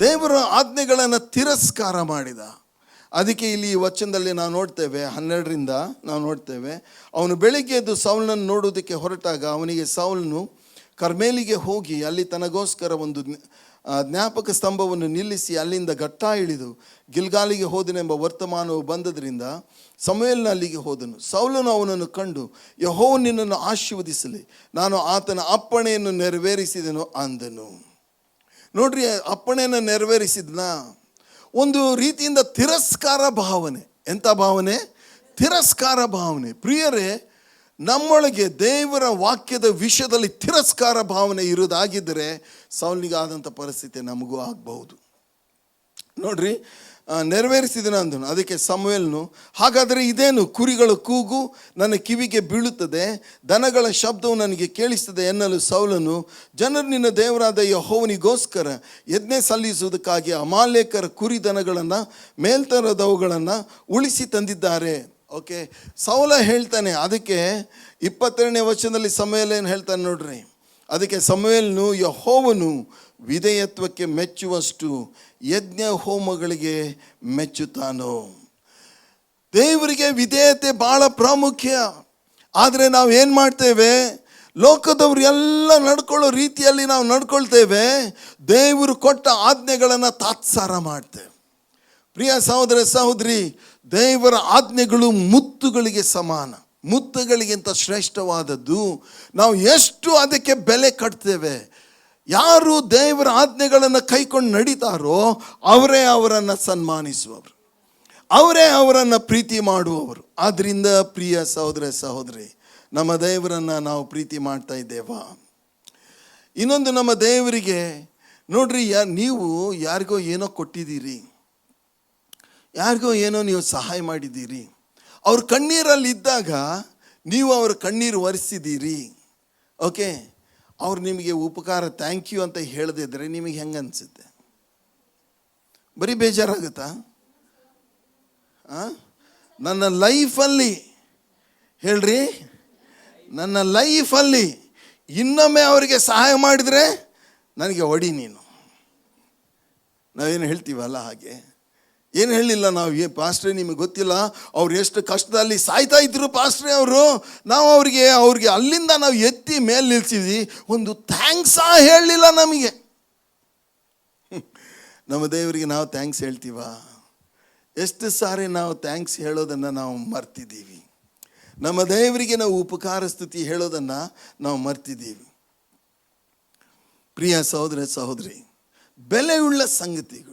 ದೇವರ ಆಜ್ಞೆಗಳನ್ನು ತಿರಸ್ಕಾರ ಮಾಡಿದ. ಅದಕ್ಕೆ ಇಲ್ಲಿ ಈ ವಚನದಲ್ಲಿ ನಾವು ನೋಡ್ತೇವೆ, 12ರಿಂದ ನಾವು ನೋಡ್ತೇವೆ, ಅವನು ಬೆಳಿಗ್ಗೆ ಎದ್ದು ಸೌಲನನ್ನು ನೋಡುವುದಕ್ಕೆ ಹೊರಟಾಗ ಅವನಿಗೆ ಸೌಲನು ಕರ್ಮೇಲಿಗೆ ಹೋಗಿ ಅಲ್ಲಿ ತನಗೋಸ್ಕರ ಒಂದು ಜ್ಞಾಪಕ ಸ್ತಂಭವನ್ನು ನಿಲ್ಲಿಸಿ ಅಲ್ಲಿಂದ ಗಟ್ಟಾ ಇಳಿದು ಗಿಲ್ಗಾಲಿಗೆ ಹೋದನೆಂಬ ವರ್ತಮಾನವು ಬಂದದ್ರಿಂದ ಸಮುವೇಲನ ಅಲ್ಲಿಗೆ ಹೋದನು. ಸೌಲನು ಅವನನ್ನು ಕಂಡು, ಯೆಹೋವನು ನಿನ್ನನ್ನು ಆಶೀರ್ವದಿಸಲಿ, ನಾನು ಆತನ ಅಪ್ಪಣೆಯನ್ನು ನೆರವೇರಿಸಿದೆನು ಅಂದನು. ನೋಡ್ರಿ, ಅಪ್ಪಣೆಯನ್ನು ನೆರವೇರಿಸಿದ್ನ. ಒಂದು ರೀತಿಯಿಂದ ತಿರಸ್ಕಾರ ಭಾವನೆ. ಎಂಥ ಭಾವನೆ? ತಿರಸ್ಕಾರ ಭಾವನೆ. ಪ್ರಿಯರೇ, ನಮ್ಮೊಳಗೆ ದೇವರ ವಾಕ್ಯದ ವಿಷಯದಲ್ಲಿ ತಿರಸ್ಕಾರ ಭಾವನೆ ಇರೋದಾಗಿದ್ದರೆ ಸೌಲನಿಗಾದಂಥ ಪರಿಸ್ಥಿತಿ ನಮಗೂ ಆಗಬಹುದು. ನೋಡ್ರಿ, ನೆರವೇರಿಸಿದನು ಅಂದನು. ಅದಕ್ಕೆ ಸಮುವೇಲನು, ಹಾಗಾದರೆ ಇದೇನು? ಕುರಿಗಳ ಕೂಗು ನನ್ನ ಕಿವಿಗೆ ಬೀಳುತ್ತದೆ, ದನಗಳ ಶಬ್ದವು ನನಗೆ ಕೇಳಿಸ್ತದೆ ಎನ್ನಲು ಸೌಲನು, ಜನರು ನಿನ್ನ ದೇವರಾದ ಯೆಹೋವನಿಗೋಸ್ಕರ ಯಜ್ಞೆ ಸಲ್ಲಿಸುವುದಕ್ಕಾಗಿ ಅಮಾಲೇಕರ ಕುರಿ ದನಗಳನ್ನು ಮೇಲ್ತರದವುಗಳನ್ನು ಉಳಿಸಿ ತಂದಿದ್ದಾರೆ. ಓಕೆ, ಸೌಲ ಹೇಳ್ತಾನೆ. ಅದಕ್ಕೆ 22ನೇ ವಚನದಲ್ಲಿ ಸಮುವೇಲ ಏನು ಹೇಳ್ತಾನೆ ನೋಡ್ರಿ. ಅದಕ್ಕೆ ಸಮುವೇಲನು, ಯೆಹೋವನು ವಿಧೇಯತ್ವಕ್ಕೆ ಮೆಚ್ಚುವಷ್ಟು ಯಜ್ಞ ಹೋಮಗಳಿಗೆ ಮೆಚ್ಚುತ್ತಾನೋ. ದೇವರಿಗೆ ವಿಧೇಯತೆ ಭಾಳ ಪ್ರಾಮುಖ್ಯ. ಆದರೆ ನಾವು ಏನು ಮಾಡ್ತೇವೆ? ಲೋಕದವ್ರು ಎಲ್ಲ ನಡ್ಕೊಳ್ಳೋ ರೀತಿಯಲ್ಲಿ ನಾವು ನಡ್ಕೊಳ್ತೇವೆ. ದೇವರು ಕೊಟ್ಟ ಆಜ್ಞೆಗಳನ್ನು ತಾತ್ಸಾರ ಮಾಡ್ತೇವೆ. ಪ್ರಿಯ ಸಹೋದರ ಸಹೋದರಿ, ದೇವರ ಆಜ್ಞೆಗಳು ಮುತ್ತುಗಳಿಗೆ ಸಮಾನ, ಮುತ್ತುಗಳಿಗಿಂತ ಶ್ರೇಷ್ಠವಾದದ್ದು. ನಾವು ಎಷ್ಟು ಅದಕ್ಕೆ ಬೆಲೆ ಕಟ್ತೇವೆ. ಯಾರು ದೇವರ ಆಜ್ಞೆಗಳನ್ನು ಕೈಕೊಂಡು ನಡೀತಾರೋ ಅವರೇ ಅವರನ್ನು ಸನ್ಮಾನಿಸುವವರು, ಅವರೇ ಅವರನ್ನು ಪ್ರೀತಿ ಮಾಡುವವರು. ಆದ್ದರಿಂದ ಪ್ರಿಯ ಸಹೋದರ ಸಹೋದರಿ, ನಮ್ಮ ದೇವರನ್ನು ನಾವು ಪ್ರೀತಿ ಮಾಡ್ತಾ ಇದ್ದೇವಾ? ಇನ್ನೊಂದು, ನಮ್ಮ ದೇವರಿಗೆ ನೋಡ್ರಿ, ನೀವು ಯಾರಿಗೋ ಏನೋ ಕೊಟ್ಟಿದ್ದೀರಿ, ಯಾರಿಗೋ ಏನೋ ನೀವು ಸಹಾಯ ಮಾಡಿದ್ದೀರಿ. ಅವ್ರ ಕಣ್ಣೀರಲ್ಲಿದ್ದಾಗ ನೀವು ಅವರ ಕಣ್ಣೀರು ಒರೆಸಿದ್ದೀರಿ. ಓಕೆ, ಅವ್ರು ನಿಮಗೆ ಉಪಕಾರ ಥ್ಯಾಂಕ್ ಯು ಅಂತ ಹೇಳದಿದ್ರೆ ನಿಮಗೆ ಹೆಂಗೆ ಅನಿಸುತ್ತೆ? ಬರೀ ಬೇಜಾರಾಗುತ್ತಾ? ನನ್ನ ಲೈಫಲ್ಲಿ ಹೇಳ್ರಿ, ನನ್ನ ಲೈಫಲ್ಲಿ ಇನ್ನೊಮ್ಮೆ ಅವರಿಗೆ ಸಹಾಯ ಮಾಡಿದರೆ ನನಗೆ ಹೊಡಿ ನೀನು. ನಾವೇನು ಹೇಳ್ತೀವಲ್ಲ ಹಾಗೆ. ಏನು ಹೇಳಿಲ್ಲ ನಾವು, ಪಾಸ್ಟ್ರೇ ನಿಮಗೆ ಗೊತ್ತಿಲ್ಲ ಅವ್ರು ಎಷ್ಟು ಕಷ್ಟದಲ್ಲಿ ಸಾಯ್ತಾ ಇದ್ರು ಪಾಸ್ಟ್ರೇ ಅವರು, ನಾವು ಅವ್ರಿಗೆ ಅಲ್ಲಿಂದ ನಾವು ಎತ್ತಿ ಮೇಲೆ ನಿಲ್ಸಿದ್ವಿ, ಒಂದು ಥ್ಯಾಂಕ್ಸ್ ಹೇಳಲಿಲ್ಲ ನಮಗೆ. ನಮ್ಮ ದೇವರಿಗೆ ನಾವು ಥ್ಯಾಂಕ್ಸ್ ಹೇಳ್ತೀವ? ಎಷ್ಟು ಸಾರಿ ನಾವು ಥ್ಯಾಂಕ್ಸ್ ಹೇಳೋದನ್ನು ನಾವು ಮರ್ತಿದ್ದೀವಿ. ನಮ್ಮ ದೇವರಿಗೆ ನಾವು ಉಪಕಾರ ಸ್ತುತಿ ಹೇಳೋದನ್ನು ನಾವು ಮರ್ತಿದ್ದೀವಿ. ಪ್ರಿಯ ಸಹೋದರ ಸಹೋದರಿ, ಬೆಲೆಯುಳ್ಳ ಸಂಗತಿಗಳು,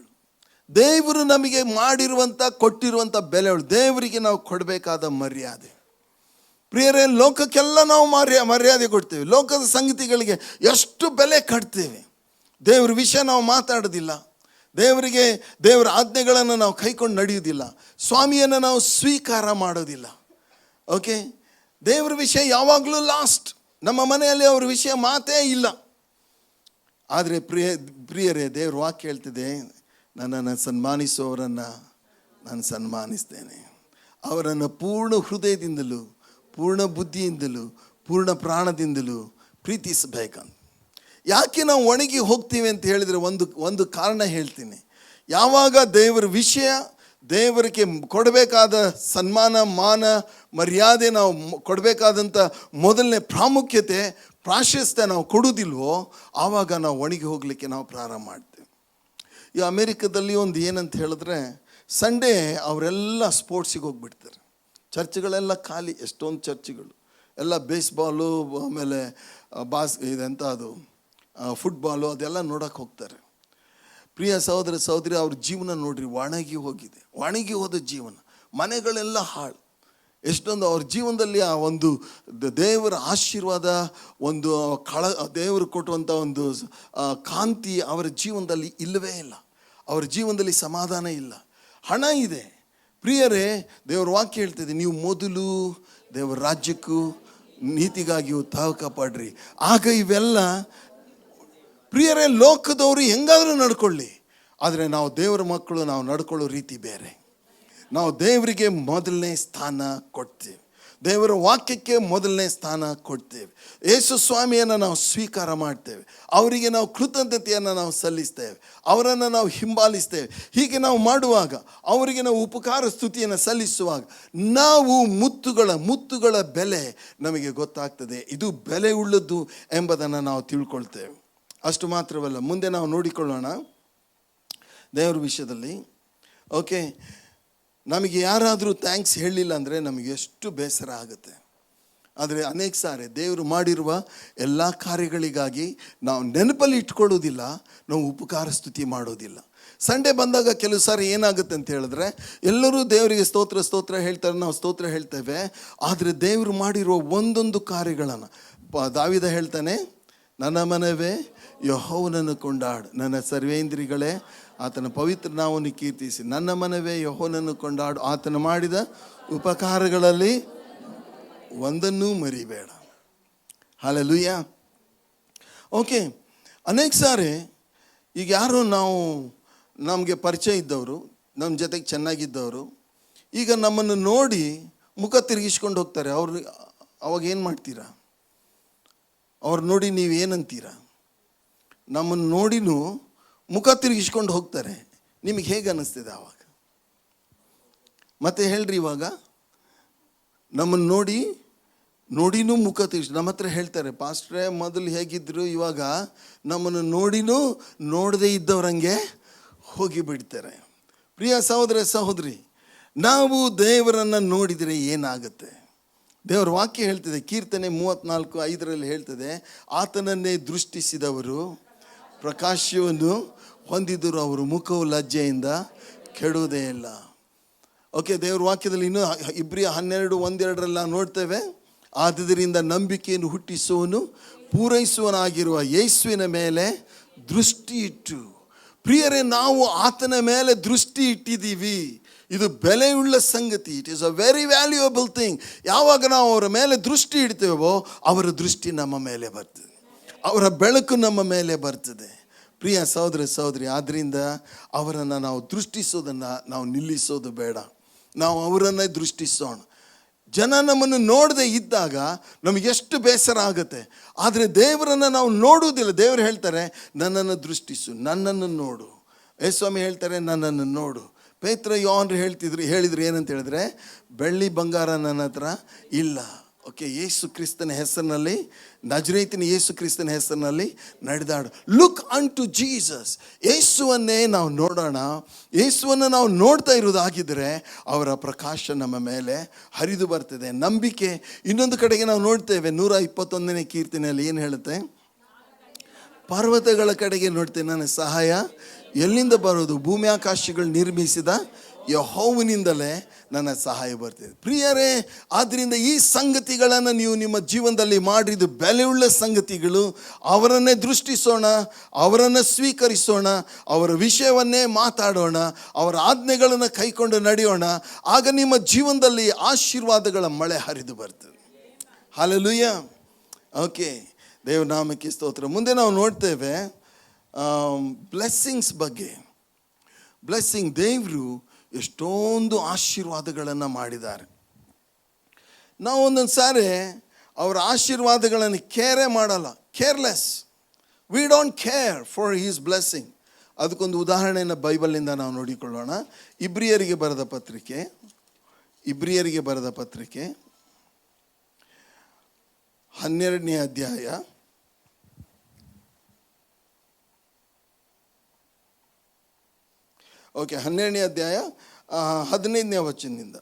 ದೇವರು ನಮಗೆ ಮಾಡಿರುವಂಥ ಕೊಟ್ಟಿರುವಂಥ ಬೆಲೆಗಳು, ದೇವರಿಗೆ ನಾವು ಕೊಡಬೇಕಾದ ಮರ್ಯಾದೆ. ಪ್ರಿಯರೇ, ಲೋಕಕ್ಕೆಲ್ಲ ನಾವು ಮರ್ಯಾದೆ ಕೊಡ್ತೇವೆ, ಲೋಕದ ಸಂಗತಿಗಳಿಗೆ ಎಷ್ಟು ಬೆಲೆ ಕಟ್ತೇವೆ. ದೇವ್ರ ವಿಷಯ ನಾವು ಮಾತಾಡೋದಿಲ್ಲ, ದೇವರ ಆಜ್ಞೆಗಳನ್ನು ನಾವು ಕೈಕೊಂಡು ನಡೆಯೋದಿಲ್ಲ, ಸ್ವಾಮಿಯನ್ನು ನಾವು ಸ್ವೀಕಾರ ಮಾಡೋದಿಲ್ಲ. ಓಕೆ, ದೇವ್ರ ವಿಷಯ ಯಾವಾಗಲೂ ಲಾಸ್ಟ್. ನಮ್ಮ ಮನೆಯಲ್ಲಿ ಅವ್ರ ವಿಷಯ ಮಾತೇ ಇಲ್ಲ. ಆದರೆ ಪ್ರಿಯರೇ, ದೇವ್ರ ವಾಕ್ಯ ಹೇಳ್ತಿದೆ, ನನ್ನನ್ನು ಸನ್ಮಾನಿಸುವವರನ್ನು ನಾನು ಸನ್ಮಾನಿಸ್ತೇನೆ. ಅವರನ್ನು ಪೂರ್ಣ ಹೃದಯದಿಂದಲೂ ಪೂರ್ಣ ಬುದ್ಧಿಯಿಂದಲೂ ಪೂರ್ಣ ಪ್ರಾಣದಿಂದಲೂ ಪ್ರೀತಿಸಬೇಕಂತ. ಯಾಕೆ ನಾವು ಒಣಗಿ ಹೋಗ್ತೀವಿ ಅಂತ ಹೇಳಿದರೆ ಒಂದು ಕಾರಣ ಹೇಳ್ತೀನಿ. ಯಾವಾಗ ದೇವರ ವಿಷಯ, ದೇವರಿಗೆ ಕೊಡಬೇಕಾದ ಸನ್ಮಾನ, ಮಾನ, ಮರ್ಯಾದೆ, ನಾವು ಕೊಡಬೇಕಾದಂಥ ಮೊದಲನೇ ಪ್ರಾಮುಖ್ಯತೆ, ಪ್ರಾಶಸ್ತ್ಯ ನಾವು ಕೊಡೋದಿಲ್ವೋ, ಆವಾಗ ನಾವು ಒಣಗಿ ಹೋಗಲಿಕ್ಕೆ ನಾವು ಪ್ರಾರಂಭ ಮಾಡ್ತೇವೆ. ಈ ಅಮೇರಿಕದಲ್ಲಿ ಒಂದು ಏನಂತ ಹೇಳಿದ್ರೆ, ಸಂಡೇ ಅವರೆಲ್ಲ ಸ್ಪೋರ್ಟ್ಸಿಗೆ ಹೋಗ್ಬಿಡ್ತಾರೆ. ಚರ್ಚ್ಗಳೆಲ್ಲ ಖಾಲಿ, ಎಷ್ಟೊಂದು ಚರ್ಚ್ಗಳು ಎಲ್ಲ ಬೇಸ್ಬಾಲು, ಆಮೇಲೆ ಇದೆಂತ ಅದು ಫುಟ್ಬಾಲು, ಅದೆಲ್ಲ ನೋಡೋಕೆ ಹೋಗ್ತಾರೆ. ಪ್ರಿಯ ಸಹೋದರ ಸಹೋದರಿ, ಅವ್ರ ಜೀವನ ನೋಡ್ರಿ, ಒಣಗಿ ಹೋಗಿದೆ. ಒಣಗಿ ಹೋದ ಜೀವನ, ಮನೆಗಳೆಲ್ಲ ಹಾಳು. ಎಷ್ಟೊಂದು ಅವ್ರ ಜೀವನದಲ್ಲಿ ಆ ಒಂದು ದೇವರ ಆಶೀರ್ವಾದ, ಒಂದು ದೇವರು ಕೊಟ್ಟುವಂಥ ಒಂದು ಕಾಂತಿ ಅವರ ಜೀವನದಲ್ಲಿ ಇಲ್ಲವೇ ಇಲ್ಲ. ಅವರ ಜೀವನದಲ್ಲಿ ಸಮಾಧಾನ ಇಲ್ಲ. ಹಣ ಇದೆ. ಪ್ರಿಯರೇ, ದೇವರ ವಾಕ್ಯ ಹೇಳ್ತಿದೆ, ನೀವು ಮೊದಲು ದೇವರ ರಾಜ್ಯಕ್ಕೂ ನೀತಿಗಾಗಿಯೂ ತಾವು ಕಾಪಾಡ್ರಿ, ಆಗ ಇವೆಲ್ಲ. ಪ್ರಿಯರೇ, ಲೋಕದವರು ಹೆಂಗಾದರೂ ನಡ್ಕೊಳ್ಳಿ, ಆದರೆ ನಾವು ದೇವರ ಮಕ್ಕಳು, ನಾವು ನಡ್ಕೊಳ್ಳೋ ರೀತಿ ಬೇರೆ. ನಾವು ದೇವರಿಗೆ ಮೊದಲನೇ ಸ್ಥಾನ ಕೊಡ್ತೀವಿ. ದೇವರ ವಾಕ್ಯಕ್ಕೆ ಮೊದಲನೇ ಸ್ಥಾನ ಕೊಡ್ತೇವೆ. ಯೇಸು ಸ್ವಾಮಿಯನ್ನು ನಾವು ಸ್ವೀಕಾರ ಮಾಡ್ತೇವೆ. ಅವರಿಗೆ ನಾವು ಕೃತಜ್ಞತೆಯನ್ನು ನಾವು ಸಲ್ಲಿಸ್ತೇವೆ. ಅವರನ್ನು ನಾವು ಹಿಂಬಾಲಿಸ್ತೇವೆ. ಹೀಗೆ ನಾವು ಮಾಡುವಾಗ, ಅವರಿಗೆ ನಾವು ಉಪಕಾರ ಸ್ತುತಿಯನ್ನು ಸಲ್ಲಿಸುವಾಗ ನಾವು ಮುತ್ತುಗಳ ಬೆಲೆ ನಮಗೆ ಗೊತ್ತಾಗ್ತದೆ. ಇದು ಬೆಲೆ ಉಳ್ಳದ್ದು ಎಂಬುದನ್ನು ನಾವು ತಿಳ್ಕೊಳ್ತೇವೆ. ಅಷ್ಟು ಮಾತ್ರವಲ್ಲ, ಮುಂದೆ ನಾವು ನೋಡಿಕೊಳ್ಳೋಣ ದೇವರ ವಿಷಯದಲ್ಲಿ. ಓಕೆ, ನಮಗೆ ಯಾರಾದರೂ ಥ್ಯಾಂಕ್ಸ್ ಹೇಳಲಿಲ್ಲ ಅಂದರೆ ನಮಗೆ ಎಷ್ಟು ಬೇಸರ ಆಗುತ್ತೆ. ಆದರೆ ಅನೇಕ ಸಾರಿ ದೇವರು ಮಾಡಿರುವ ಎಲ್ಲ ಕಾರ್ಯಗಳಿಗಾಗಿ ನಾವು ನೆನಪಲ್ಲಿ ಇಟ್ಕೊಳ್ಳೋದಿಲ್ಲ, ನಾವು ಉಪಕಾರ ಸ್ತುತಿ ಮಾಡೋದಿಲ್ಲ. ಸಂಡೇ ಬಂದಾಗ ಕೆಲವು ಸಾರಿ ಏನಾಗುತ್ತೆ ಅಂತ ಹೇಳಿದ್ರೆ, ಎಲ್ಲರೂ ದೇವರಿಗೆ ಸ್ತೋತ್ರ ಹೇಳ್ತಾರೆ, ನಾವು ಸ್ತೋತ್ರ ಹೇಳ್ತೇವೆ. ಆದರೆ ದೇವರು ಮಾಡಿರುವ ಒಂದೊಂದು ಕಾರ್ಯಗಳನ್ನು ದಾವೀದ ಹೇಳ್ತಾನೆ, ನನ್ನ ಮನವೇ ಯೆಹೋವನನ್ನು ಕೊಂಡಾಡು, ನನ್ನ ಸರ್ವೇಂದ್ರಿಗಳೇ ಆತನ ಪವಿತ್ರ ನಾಮವನ್ನು ಕೀರ್ತಿಸಿ. ನನ್ನ ಮನವೇ ಯೆಹೋವನನ್ನು ಕೊಂಡಾಡು, ಆತನ ಮಾಡಿದ ಉಪಕಾರಗಳಲ್ಲಿ ಒಂದನ್ನೂ ಮರಿಬೇಡ. ಹಲ್ಲೆಲೂಯಾ. ಓಕೆ, ಅನೇಕ ಸಾರಿ ಈಗ ಯಾರು ನಮಗೆ ಪರಿಚಯ ಇದ್ದವರು, ನಮ್ಮ ಜೊತೆಗೆ ಚೆನ್ನಾಗಿದ್ದವರು, ಈಗ ನಮ್ಮನ್ನು ನೋಡಿ ಮುಖ ತಿರುಗಿಸ್ಕೊಂಡು ಹೋಗ್ತಾರೆ. ಅವಾಗ ಏನು ಮಾಡ್ತೀರಾ? ಅವ್ರು ನೋಡಿ ನೀವು ಏನಂತೀರಾ? ನಮ್ಮನ್ನು ನೋಡಿನೂ ಮುಖ ತಿರುಗಿಸ್ಕೊಂಡು ಹೋಗ್ತಾರೆ. ನಿಮಗೆ ಹೇಗೆ ಅನ್ನಿಸ್ತಿದೆ ಆವಾಗ? ಮತ್ತೆ ಹೇಳ್ರಿ, ಇವಾಗ ನಮ್ಮನ್ನು ನೋಡಿನೂ ಮುಖ ತಿರುಗಿಸಿ ನಮ್ಮ ಹತ್ರ ಹೇಳ್ತಾರೆ, ಪಾಸ್ಟ್ರೇ ಮೊದಲು ಹೇಗಿದ್ರು, ಇವಾಗ ನಮ್ಮನ್ನು ನೋಡಿನೂ ನೋಡದೇ ಇದ್ದವ್ರಂಗೆ ಹೋಗಿಬಿಡ್ತಾರೆ. ಪ್ರಿಯ ಸಹೋದರ ಸಹೋದರಿ, ನಾವು ದೇವರನ್ನು ನೋಡಿದರೆ ಏನಾಗುತ್ತೆ? ದೇವರ ವಾಕ್ಯ ಹೇಳ್ತದೆ, ಕೀರ್ತನೆ 34:5 ಹೇಳ್ತದೆ, ಆತನನ್ನೇ ದೃಷ್ಟಿಸಿದವರು ಪ್ರಕಾಶವನ್ನು ಹೊಂದಿದರು, ಅವರು ಮುಖವು ಲಜ್ಜೆಯಿಂದ ಕೆಡುವುದೇ ಇಲ್ಲ. ಓಕೆ, ದೇವ್ರ ವಾಕ್ಯದಲ್ಲಿ ಇನ್ನೂ ಇಬ್ರಿಯ 12:1-2 ನೋಡ್ತೇವೆ, ಆದುದರಿಂದ ನಂಬಿಕೆಯನ್ನು ಹುಟ್ಟಿಸುವನು ಪೂರೈಸುವನಾಗಿರುವ ಯೇಸುವಿನ ಮೇಲೆ ದೃಷ್ಟಿ ಇಟ್ಟು. ಪ್ರಿಯರೇ, ನಾವು ಆತನ ಮೇಲೆ ದೃಷ್ಟಿ ಇಟ್ಟಿದ್ದೀವಿ. ಇದು ಬೆಲೆಯುಳ್ಳ ಸಂಗತಿ. It is a very valuable thing. ಯಾವಾಗ ನಾವು ಅವರ ಮೇಲೆ ದೃಷ್ಟಿ ಇಡ್ತೇವೋ ಅವರ ದೃಷ್ಟಿ ನಮ್ಮ ಮೇಲೆ ಬರ್ತದೆ, ಅವರ ಬೆಳಕು ನಮ್ಮ ಮೇಲೆ ಬರ್ತದೆ. ಪ್ರಿಯ ಸಹೋದರ ಸಹೋದರಿ, ಆದ್ದರಿಂದ ಅವರನ್ನು ನಾವು ದೃಷ್ಟಿಸೋದನ್ನು ನಾವು ನಿಲ್ಲಿಸೋದು ಬೇಡ. ನಾವು ಅವರನ್ನೇ ದೃಷ್ಟಿಸೋಣ. ಜನ ನಮ್ಮನ್ನು ನೋಡದೆ ಇದ್ದಾಗ ನಮಗೆಷ್ಟು ಬೇಸರ ಆಗುತ್ತೆ. ಆದರೆ ದೇವರನ್ನು ನಾವು ನೋಡುವುದಿಲ್ಲ. ದೇವರು ಹೇಳ್ತಾರೆ, ನನ್ನನ್ನು ದೃಷ್ಟಿಸು, ನನ್ನನ್ನು ನೋಡು. ಯೇಸುಸ್ವಾಮಿ ಹೇಳ್ತಾರೆ, ನನ್ನನ್ನು ನೋಡು. ಪೇತ್ರ ಯೋಹನ ಹೇಳಿದ್ರು ಏನಂತ ಹೇಳಿದ್ರೆ, ಬೆಳ್ಳಿ ಬಂಗಾರ ನನ್ನ ಹತ್ರ ಇಲ್ಲ. ಓಕೆ, ಯೇಸು ಕ್ರಿಸ್ತನ ಹೆಸರಿನಲ್ಲಿ, ನಜರೇತಿನ ಯೇಸು ಕ್ರಿಸ್ತನ ಹೆಸರಿನಲ್ಲಿ ನಡೆದಾಡು. ಲುಕ್ ಅನ್ ಟು ಜೀಸಸ್. ಯೇಸುವನ್ನೇ ನಾವು ನೋಡೋಣ. ಯೇಸುವನ್ನು ನಾವು ನೋಡ್ತಾ ಇರೋದಾಗಿದ್ದರೆ ಅವರ ಪ್ರಕಾಶ ನಮ್ಮ ಮೇಲೆ ಹರಿದು ಬರ್ತದೆ. ನಂಬಿಕೆ. ಇನ್ನೊಂದು ಕಡೆಗೆ ನಾವು ನೋಡ್ತೇವೆ, 121ನೇ ಕೀರ್ತನೆಯಲ್ಲಿ ಏನು ಹೇಳುತ್ತೆ? ಪರ್ವತಗಳ ಕಡೆಗೆ ನೋಡ್ತೇನೆ, ನನ್ನ ಸಹಾಯ ಎಲ್ಲಿಂದ ಬರೋದು? ಭೂಮಿ ಆಕಾಶಗಳು ನಿರ್ಮಿಸಿದ ಯೆಹೋವನಿಂದಲೇ ನನ್ನ ಸಹಾಯ ಬರ್ತಿದೆ. ಪ್ರಿಯರೇ, ಆದ್ದರಿಂದ ಈ ಸಂಗತಿಗಳನ್ನು ನೀವು ನಿಮ್ಮ ಜೀವನದಲ್ಲಿ ಮಾಡಿದ್ದು ಬೆಲೆಯುಳ್ಳ ಸಂಗತಿಗಳು. ಅವರನ್ನೇ ದೃಷ್ಟಿಸೋಣ, ಅವರನ್ನು ಸ್ವೀಕರಿಸೋಣ, ಅವರ ವಿಷಯವನ್ನೇ ಮಾತಾಡೋಣ, ಅವರ ಆಜ್ಞೆಗಳನ್ನು ಕೈಕೊಂಡು ನಡೆಯೋಣ. ಆಗ ನಿಮ್ಮ ಜೀವನದಲ್ಲಿ ಆಶೀರ್ವಾದಗಳ ಮಳೆ ಹರಿದು ಬರ್ತದೆ. ಹಲ್ಲೆಲೂಯಾ. ಓಕೆ, ದೇವನಾಮಕ್ಕೆ ಸ್ತೋತ್ರ. ಮುಂದೆ ನಾವು ನೋಡ್ತೇವೆ ಬ್ಲೆಸ್ಸಿಂಗ್ಸ್ ಬಗ್ಗೆ. ಬ್ಲೆಸ್ಸಿಂಗ್, ದೇವರು ಎಷ್ಟೊಂದು ಆಶೀರ್ವಾದಗಳನ್ನು ಮಾಡಿದ್ದಾರೆ. ನಾವು ಒಂದೊಂದು ಸಾರಿ ಅವರ ಆಶೀರ್ವಾದಗಳನ್ನು ಕೇರೇ ಮಾಡಲ್ಲ. Careless. We don't care for his blessing. ಅದಕ್ಕೊಂದು ಉದಾಹರಣೆಯನ್ನು ಬೈಬಲ್ನಿಂದ ನಾವು ನೋಡಿಕೊಳ್ಳೋಣ. ಇಬ್ರಿಯರಿಗೆ ಬರೆದ ಪತ್ರಿಕೆ 12ನೇ ಅಧ್ಯಾಯ 12ನೇ ಅಧ್ಯಾಯ 15ನೇ ವಚನದಿಂದ.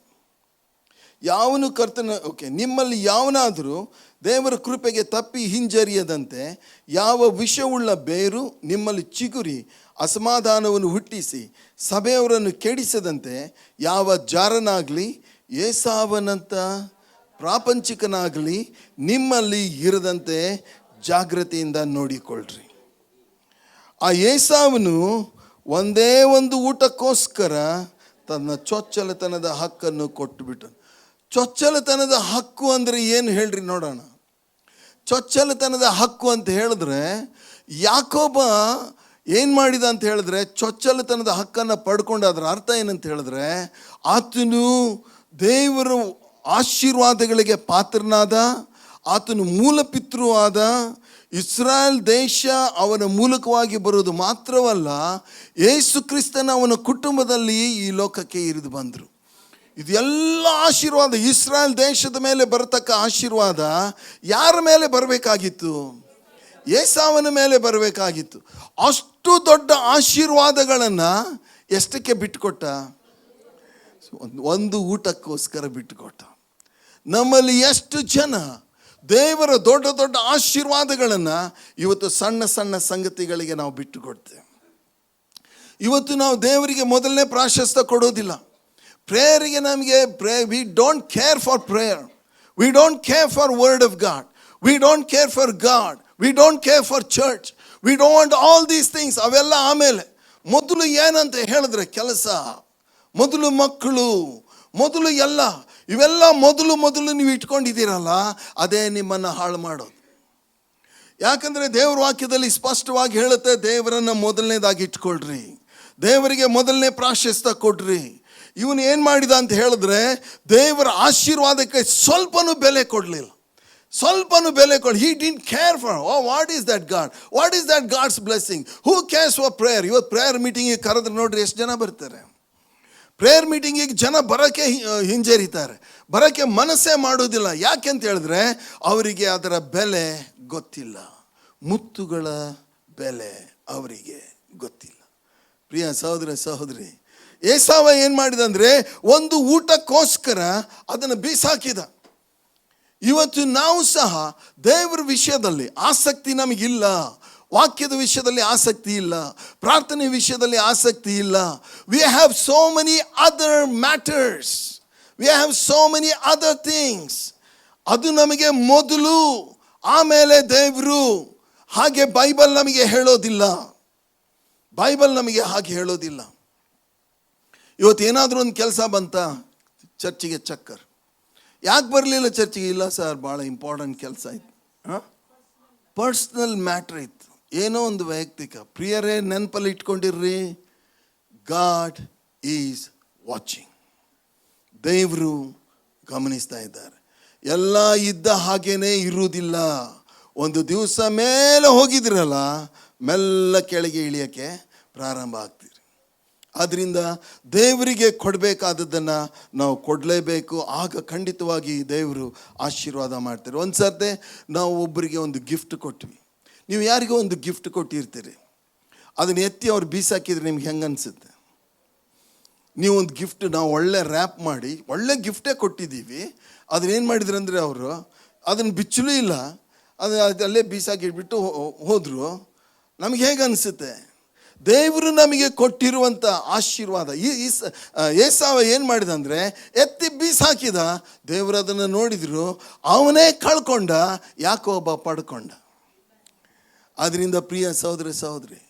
ಯಾವನು ಕರ್ತನ ನಿಮ್ಮಲ್ಲಿ ಯಾವನಾದರೂ ದೇವರ ಕೃಪೆಗೆ ತಪ್ಪಿ ಹಿಂಜರಿಯದಂತೆ ಯಾವ ವಿಷವುಳ್ಳ ಬೇರು ನಿಮ್ಮಲ್ಲಿ ಚಿಗುರಿ ಅಸಮಾಧಾನವನ್ನು ಹುಟ್ಟಿಸಿ ಸಭೆಯವರನ್ನು ಕೆಡಿಸದಂತೆ ಯಾವ ಜಾರನಾಗಲಿ ಏಸಾವನಂತ ಪ್ರಾಪಂಚಿಕನಾಗಲಿ ನಿಮ್ಮಲ್ಲಿ ಇರದಂತೆ ಜಾಗ್ರತೆಯಿಂದ ನೋಡಿಕೊಳ್ಳ್ರಿ. ಆ ಏಸಾವನು ಒಂದೇ ಒಂದು ಊಟಕ್ಕೋಸ್ಕರ ತನ್ನ ಚೊಚ್ಚಲತನದ ಹಕ್ಕನ್ನು ಕೊಟ್ಟುಬಿಟ್ಟನು. ಚೊಚ್ಚಲತನದ ಹಕ್ಕು ಅಂದರೆ ಏನು ಹೇಳ್ರಿ ನೋಡೋಣ. ಚೊಚ್ಚಲತನದ ಹಕ್ಕು ಅಂತ ಹೇಳಿದ್ರೆ ಯಾಕೋಬ ಏನು ಮಾಡಿದ ಅಂತ ಹೇಳಿದ್ರೆ, ಚೊಚ್ಚಲತನದ ಹಕ್ಕನ್ನು ಪಡ್ಕೊಂಡು ಅದರ ಅರ್ಥ ಏನಂತ ಹೇಳಿದ್ರೆ, ಆತನು ದೇವರು ಆಶೀರ್ವಾದಗಳಿಗೆ ಪಾತ್ರನಾದ, ಆತನು ಮೂಲ ಪಿತೃವಾದ. ಇಸ್ರಾಯೇಲ್ ದೇಶ ಅವನ ಮೂಲಕವಾಗಿ ಬರುವುದು ಮಾತ್ರವಲ್ಲ, ಯೇಸು ಕ್ರಿಸ್ತನ ಅವನ ಕುಟುಂಬದಲ್ಲಿ ಈ ಲೋಕಕ್ಕೆ ಇರಿದು ಬಂದರು. ಇದೆಲ್ಲ ಆಶೀರ್ವಾದ, ಇಸ್ರಾಯೇಲ್ ದೇಶದ ಮೇಲೆ ಬರತಕ್ಕ ಆಶೀರ್ವಾದ ಯಾರ ಮೇಲೆ ಬರಬೇಕಾಗಿತ್ತು? ಏಸಾವನ ಮೇಲೆ ಬರಬೇಕಾಗಿತ್ತು. ಅಷ್ಟು ದೊಡ್ಡ ಆಶೀರ್ವಾದಗಳನ್ನು ಎಷ್ಟಕ್ಕೆ ಬಿಟ್ಟುಕೊಟ್ಟ? ಒಂದು ಊಟಕ್ಕೋಸ್ಕರ ಬಿಟ್ಟುಕೊಟ್ಟ. ನಮ್ಮಲ್ಲಿ ಎಷ್ಟು ಜನ ದೇವರ ದೊಡ್ಡ ದೊಡ್ಡ ಆಶೀರ್ವಾದಗಳನ್ನು ಇವತ್ತು ಸಣ್ಣ ಸಣ್ಣ ಸಂಗತಿಗಳಿಗೆ ನಾವು ಬಿಟ್ಟುಕೊಡ್ತೇವೆ. ಇವತ್ತು ನಾವು ದೇವರಿಗೆ ಮೊದಲನೇ ಪ್ರಾಶಸ್ತ್ಯ ಕೊಡೋದಿಲ್ಲ. ಪ್ರೇಯರಿಗೆ ನಮಗೆ we don't care for prayer, we don't care for word of god, we don't care for god, we don't care for church, we don't all these things. ಅವೆಲ್ಲ ಆಮೇಲೆ. ಮೊದಲು ಏನಂತ ಹೇಳಿದ್ರೆ ಕೆಲಸ, ಮೊದಲು ಮಕ್ಕಳು, ಮೊದಲು ಎಲ್ಲ. ಇವೆಲ್ಲ ಮೊದಲು ನೀವು ಇಟ್ಕೊಂಡಿದ್ದೀರಲ್ಲ, ಅದೇ ನಿಮ್ಮನ್ನು ಹಾಳು ಮಾಡೋದು. ಯಾಕಂದರೆ ದೇವ್ರ ವಾಕ್ಯದಲ್ಲಿ ಸ್ಪಷ್ಟವಾಗಿ ಹೇಳುತ್ತೆ, ದೇವರನ್ನು ಮೊದಲನೇದಾಗಿ ಇಟ್ಕೊಳ್ರಿ, ದೇವರಿಗೆ ಮೊದಲನೇ ಪ್ರಾಶಸ್ತ್ಯ ಕೊಡ್ರಿ. ಇವನು ಏನು ಮಾಡಿದ ಅಂತ ಹೇಳಿದ್ರೆ, ದೇವರ ಆಶೀರ್ವಾದಕ್ಕೆ ಸ್ವಲ್ಪನೂ ಬೆಲೆ ಕೊಡಲಿಲ್ಲ, ಸ್ವಲ್ಪನೂ ಬೆಲೆ ಕೊಡ. He didn't care for what is that God, what is that God's blessing, who cares for prayer. ಇವತ್ತು ಪ್ರೇಯರ್ ಮೀಟಿಂಗಿಗೆ ಕರೆದ್ರೆ ನೋಡ್ರಿ ಎಷ್ಟು ಜನ ಬರ್ತಾರೆ. ಪ್ರೇಯರ್ ಮೀಟಿಂಗಿಗೆ ಜನ ಬರೋಕ್ಕೆ ಹಿಂಜರಿತಾರೆ, ಬರೋಕ್ಕೆ ಮನಸ್ಸೇ ಮಾಡೋದಿಲ್ಲ. ಯಾಕೆಂತ ಹೇಳಿದ್ರೆ ಅವರಿಗೆ ಅದರ ಬೆಲೆ ಗೊತ್ತಿಲ್ಲ, ಮುತ್ತುಗಳ ಬೆಲೆ ಅವರಿಗೆ ಗೊತ್ತಿಲ್ಲ. ಪ್ರಿಯ ಸಹೋದರ ಸಹೋದರಿ, ಏಸಾವ ಏನು ಮಾಡಿದಂದರೆ ಒಂದು ಊಟಕ್ಕೋಸ್ಕರ ಅದನ್ನು ಬೀಸಾಕಿದ. ಇವತ್ತು ನಾವು ಸಹ ದೇವರ ವಿಷಯದಲ್ಲಿ ಆಸಕ್ತಿ ನಮಗಿಲ್ಲ, ವಾಕ್ಯದ ವಿಷಯದಲ್ಲಿ ಆಸಕ್ತಿ ಇಲ್ಲ, ಪ್ರಾರ್ಥನೆ ವಿಷಯದಲ್ಲಿ ಆಸಕ್ತಿ ಇಲ್ಲ. We have so many other matters, we have so many other things. ಅದು ನಮಗೆ ಮೊದಲು, ಆಮೇಲೆ ದೇವರು. ಹಾಗೆ ಬೈಬಲ್ ನಮಗೆ ಹೇಳೋದಿಲ್ಲ, ಬೈಬಲ್ ನಮಗೆ ಹಾಗೆ ಹೇಳೋದಿಲ್ಲ. ಇವತ್ತು ಏನಾದರೂ ಒಂದು ಕೆಲಸ ಬಂತ, ಚರ್ಚಿಗೆ ಚಕ್ಕರ್. ಯಾಕೆ ಬರಲಿಲ್ಲ ಚರ್ಚಿಗೆ? ಇಲ್ಲ ಸರ್, ಭಾಳ ಇಂಪಾರ್ಟೆಂಟ್ ಕೆಲಸ ಇತ್ತು, ಪರ್ಸ್ನಲ್ ಮ್ಯಾಟ್ರ್ ಇತ್ತು, ಏನೋ ಒಂದು ವೈಯಕ್ತಿಕ. ಪ್ರಿಯರೇ, ನೆನಪಲ್ಲಿ ಇಟ್ಕೊಂಡಿರ್ರಿ, ಗಾಡ್ ಈಸ್ ವಾಚಿಂಗ್. ದೇವರು ಗಮನಿಸ್ತಾ ಇದ್ದಾರೆ. ಎಲ್ಲ ಇದ್ದ ಹಾಗೇನೇ ಇರುವುದಿಲ್ಲ. ಒಂದು ದಿವಸ ಮೇಲೆ ಹೋಗಿದ್ರಲ್ಲ, ಮೆಲ್ಲ ಕೆಳಗೆ ಇಳಿಯೋಕ್ಕೆ ಪ್ರಾರಂಭ ಆಗ್ತೀರಿ. ಆದ್ದರಿಂದ ದೇವರಿಗೆ ಕೊಡಬೇಕಾದದ್ದನ್ನು ನಾವು ಕೊಡಲೇಬೇಕು. ಆಗ ಖಂಡಿತವಾಗಿ ದೇವರು ಆಶೀರ್ವಾದ ಮಾಡ್ತಾರೆ. ಒಂದು ಸರ್ತೆ ನಾವು ಒಬ್ಬರಿಗೆ ಒಂದು ಗಿಫ್ಟ್ ಕೊಟ್ವಿ. ನೀವು ಯಾರಿಗೋ ಒಂದು ಗಿಫ್ಟ್ ಕೊಟ್ಟಿರ್ತೀರಿ, ಅದನ್ನು ಎತ್ತಿ ಅವ್ರು ಬೀಸಾಕಿದ್ರೆ ನಿಮ್ಗೆ ಹೆಂಗೆ ಅನಿಸುತ್ತೆ? ನೀವು ಒಂದು ಗಿಫ್ಟ್, ನಾವು ಒಳ್ಳೆ ರ್ಯಾಪ್ ಮಾಡಿ ಒಳ್ಳೆ ಗಿಫ್ಟೇ ಕೊಟ್ಟಿದ್ದೀವಿ, ಅದನ್ನೇನು ಮಾಡಿದ್ರು ಅಂದರೆ ಅವರು ಅದನ್ನು ಬಿಚ್ಚಲೂ ಇಲ್ಲ, ಅದಲ್ಲೇ ಬೀಸಾಕಿ ಇಟ್ಬಿಟ್ಟು ಹೋದರು. ನಮಗೆ ಹೇಗೆ ಅನಿಸುತ್ತೆ? ದೇವರು ನಮಗೆ ಕೊಟ್ಟಿರುವಂಥ ಆಶೀರ್ವಾದ. ಏಸಾವ ಏನು ಮಾಡಿದ ಅಂದರೆ ಎತ್ತಿ ಬೀಸಾಕಿದ. ದೇವರು ಅದನ್ನು ನೋಡಿದ್ರು, ಅವನೇ ಕಳ್ಕೊಂಡ, ಯಾಕೋಬ ಪಡ್ಕೊಂಡ. ಆದ್ದರಿಂದ ಪ್ರಿಯ ಸಹೋದರ ಸಹೋದರಿ,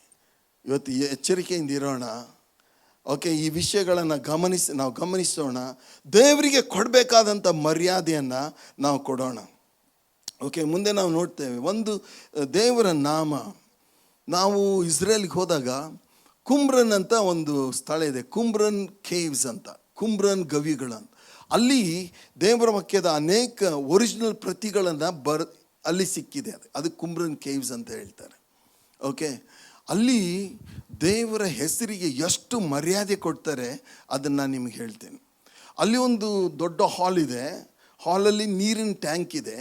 ಇವತ್ತು ಎಚ್ಚರಿಕೆಯಿಂದ ಇರೋಣ. ಓಕೆ, ಈ ವಿಷಯಗಳನ್ನು ನಾವು ಗಮನಿಸೋಣ. ದೇವರಿಗೆ ಕೊಡಬೇಕಾದಂಥ ಮರ್ಯಾದೆಯನ್ನು ನಾವು ಕೊಡೋಣ. ಓಕೆ, ಮುಂದೆ ನಾವು ನೋಡ್ತೇವೆ ಒಂದು ದೇವರ ನಾಮ. ನಾವು ಇಸ್ರೇಲ್ಗೆ ಹೋದಾಗ ಕುಮ್ರನ್ ಅಂತ ಒಂದು ಸ್ಥಳ ಇದೆ, ಕುಮ್ರನ್ ಕೇವ್ಸ್ ಅಂತ, ಕುಮ್ರನ್ ಗವಿಗಳಂತ. ಅಲ್ಲಿ ದೇವರ ವಾಕ್ಯದ ಅನೇಕ ಒರಿಜಿನಲ್ ಪ್ರತಿಗಳನ್ನು ಅಲ್ಲಿ ಸಿಕ್ಕಿದೆ. ಅದು ಕುಮ್ರನ್ ಕೇವ್ಸ್ ಅಂತ ಹೇಳ್ತಾರೆ. ಓಕೆ, ಅಲ್ಲಿ ದೇವರ ಹೆಸರಿಗೆ ಎಷ್ಟು ಮರ್ಯಾದೆ ಕೊಡ್ತಾರೆ ಅದನ್ನು ನಾನು ನಿಮಗೆ ಹೇಳ್ತೇನೆ. ಅಲ್ಲಿ ಒಂದು ದೊಡ್ಡ ಹಾಲ್ ಇದೆ, ಹಾಲಲ್ಲಿ ನೀರಿನ ಟ್ಯಾಂಕ್ ಇದೆ.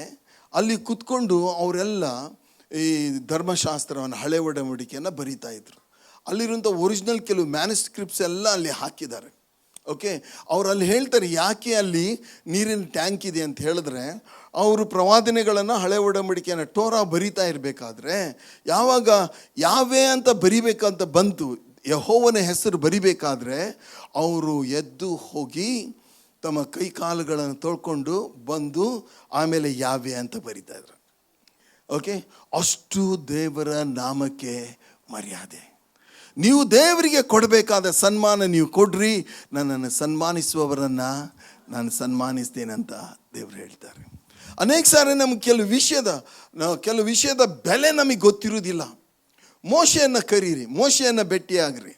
ಅಲ್ಲಿ ಕೂತ್ಕೊಂಡು ಅವರೆಲ್ಲ ಈ ಧರ್ಮಶಾಸ್ತ್ರವನ್ನು, ಹಳೆ ಒಡಂಬಡಿಕೆಯನ್ನು ಬರೀತಾ ಇದ್ರು. ಅಲ್ಲಿರುವಂಥ ಒರಿಜಿನಲ್ ಕೆಲವು ಮ್ಯಾನುಸ್ಕ್ರಿಪ್ಟ್ಸ್ ಎಲ್ಲ ಅಲ್ಲಿ ಹಾಕಿದ್ದಾರೆ. ಓಕೆ, ಅವ್ರು ಅಲ್ಲಿ ಹೇಳ್ತಾರೆ ಯಾಕೆ ಅಲ್ಲಿ ನೀರಿನ ಟ್ಯಾಂಕ್ ಇದೆ ಅಂತ ಹೇಳಿದ್ರೆ, ಅವರು ಪ್ರವಾದನೆಗಳನ್ನು, ಹಳೆ ಒಡಂಬಡಿಕೆಯನ್ನು, ಟೋರಾ ಬರಿತಾ ಇರಬೇಕಾದ್ರೆ ಯಾವಾಗ ಯಾವೇ ಅಂತ ಬರಿಬೇಕಂತ ಬಂತು, ಯೆಹೋವನ ಹೆಸರು ಬರಿಬೇಕಾದ್ರೆ ಅವರು ಎದ್ದು ಹೋಗಿ ತಮ್ಮ ಕೈ ಕಾಲುಗಳನ್ನು ತೊಳ್ಕೊಂಡು ಬಂದು ಆಮೇಲೆ ಯಾವೇ ಅಂತ ಬರಿತಾ ಇದ್ರು. ಓಕೆ, ಅಷ್ಟು ದೇವರ ನಾಮಕ್ಕೆ ಮರ್ಯಾದೆ. ನೀವು ದೇವರಿಗೆ ಕೊಡಬೇಕಾದ ಸನ್ಮಾನ ನೀವು ಕೊಡ್ರಿ, ನನ್ನನ್ನು ಸನ್ಮಾನಿಸುವವರನ್ನು ನಾನು ಸನ್ಮಾನಿಸ್ತೇನಂತ ದೇವರು ಹೇಳ್ತಾರೆ. ಅನೇಕ ಸಾರಿ ನಮ್ಗೆ ಕೆಲವು ವಿಷಯದ ಬೆಲೆ ನಮಗೆ ಗೊತ್ತಿರುವುದಿಲ್ಲ. ಮೋಶೆಯನ್ನು ಕರೀರಿ, ಮೋಶೆಯನ್ನು ಭೇಟಿಯಾಗ್ರಿ,